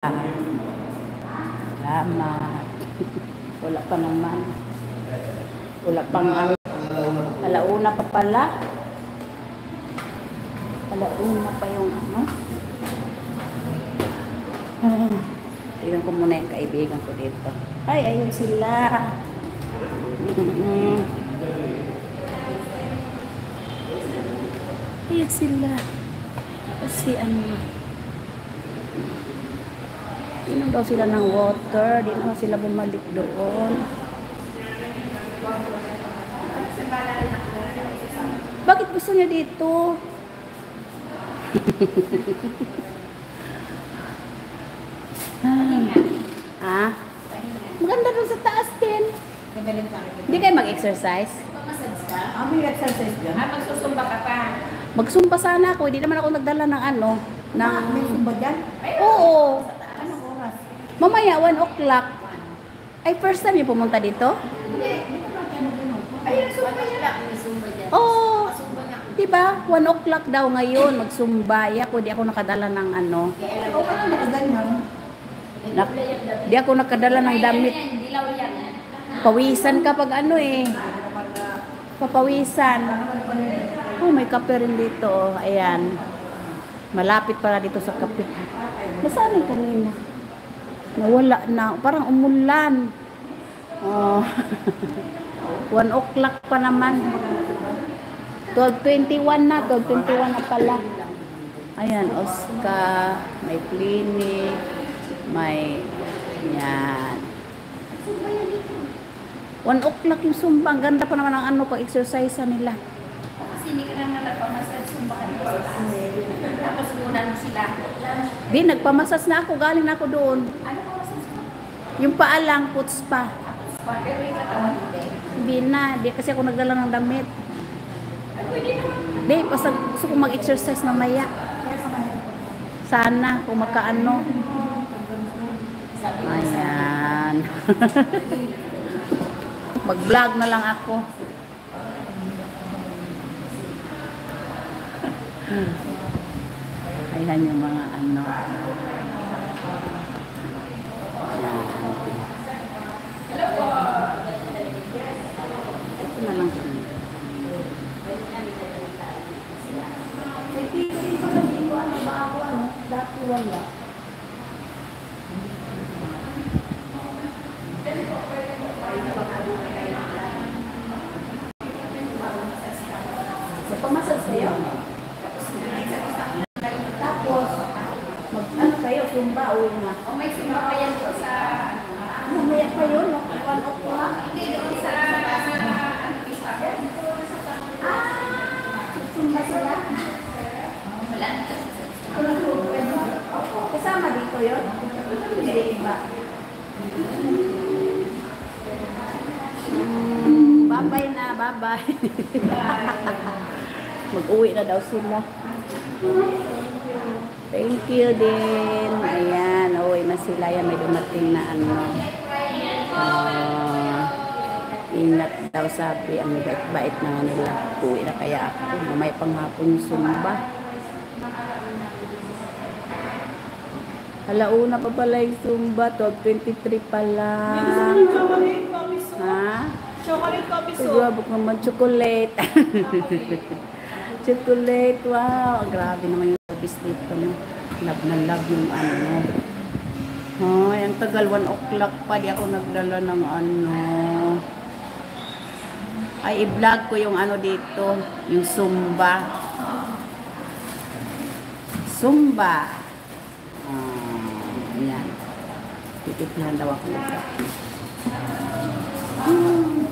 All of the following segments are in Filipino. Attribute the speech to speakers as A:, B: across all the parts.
A: Salamat. Wala pa naman. Wala pang alauna pa pala. Alauna pa yung ano. Tingnan ko muna yung kaibigan ko dito. Ay, ayun sila. Ayun sila. Kasi ano. Inom daw sila ng water. Di na sila bumalik doon. Bakit gusto niya dito? Maganda doon sa taas din. Hindi kayo mag-exercise?
B: May exercise dyan? Magsusumba ka pa?
A: Magsumba sana ako. Hindi naman ako nagdala ng ano.
B: May sumba dyan?
A: Oo.
B: Anong oras?
A: Mamaya, 1 o'clock. Ay, first time yung pumunta dito?
B: Ay, sumba yan.
A: Oo. Diba? 1 o'clock daw ngayon. Magsumba. Di ako nakadala ng ano. Di ako nakadala ng damit. Pawisan ka pag ano eh. Papawisan. Oh, may kape rin dito. Ayan. Malapit para dito sa kape. Nasaan yung kanina? Nawala na. Parang umulan. Oh. 1 o'clock pa naman. 12:21 na. 12:21 na pala. Ayan, Oscar. May clinic. May yan. 1 o'clock yung sumba. Ang ganda pa naman ang ano pag-exercise nila.
B: Kasi hindi ka na nagpamassage, sumba ka na. Tapos muna na sila.
A: Di, nagpamasas na ako. Galing na ako doon.
B: Ano pa massage mo?
A: Yung paa lang, puts pa.
B: Pero yung katawan hindi.
A: Hindi na. Di kasi ako nagdala ng damit.
B: Pwede naman.
A: Di, basta gusto ko mag-exercise mamaya. Sana, kung makaano. Ayan. Mag-vlog na lang ako. Ayan yung mga ano. Ayan. Ito na lang. Dati wala. Magpamasal sa'yo? Tapos, mag-ano kayo, sumba, uwi na.
B: O may sumba pa yan doon sa...
A: Mamaya pa yun, 1 o'clock.
B: Hindi doon sa...
A: Sumba sila?
B: Wala.
A: Kasama dito yun? Hindi iba. Bye-bye na, bye-bye. Mag-uwi na daw sila. Thank you din. Ayan, uwi na sila. Yan, may dumating na ano. Ingat daw sabi. Ang bait-bait na nila. Uwi na kaya ako. Mamay panghapon yung sumba. Alauna pa pala yung sumba. 12:23 pala. Ha?
B: Chocolate coffee soup.
A: Grabe naman, chocolate. Chocolate, wow. Grabe naman yung service dito. No? Love na love yung ano. Ay, ang tagal, 1 o'clock pa. Di ako nagdala ng ano. Ay, i-vlog ko yung ano dito. Yung Zumba. Zumba. Ayan. Titipihan daw ako.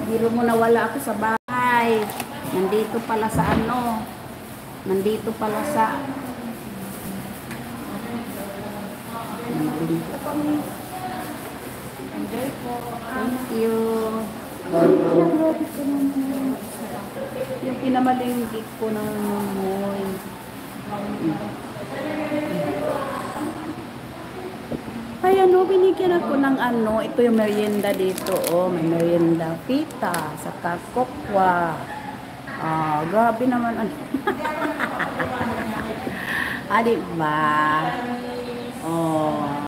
A: Biro mo na wala ako sa bahay. Nandito pala sa ano. Nandito pala sa...
B: Enjoy po.
A: Thank you. Yung pinamalinggit ko na namoy. Ay, ano, binigyan ako ng ano. Ito yung merienda dito. Oh, may merienda. Pita. Saka kokwa. Grabe naman. Diba? Oh.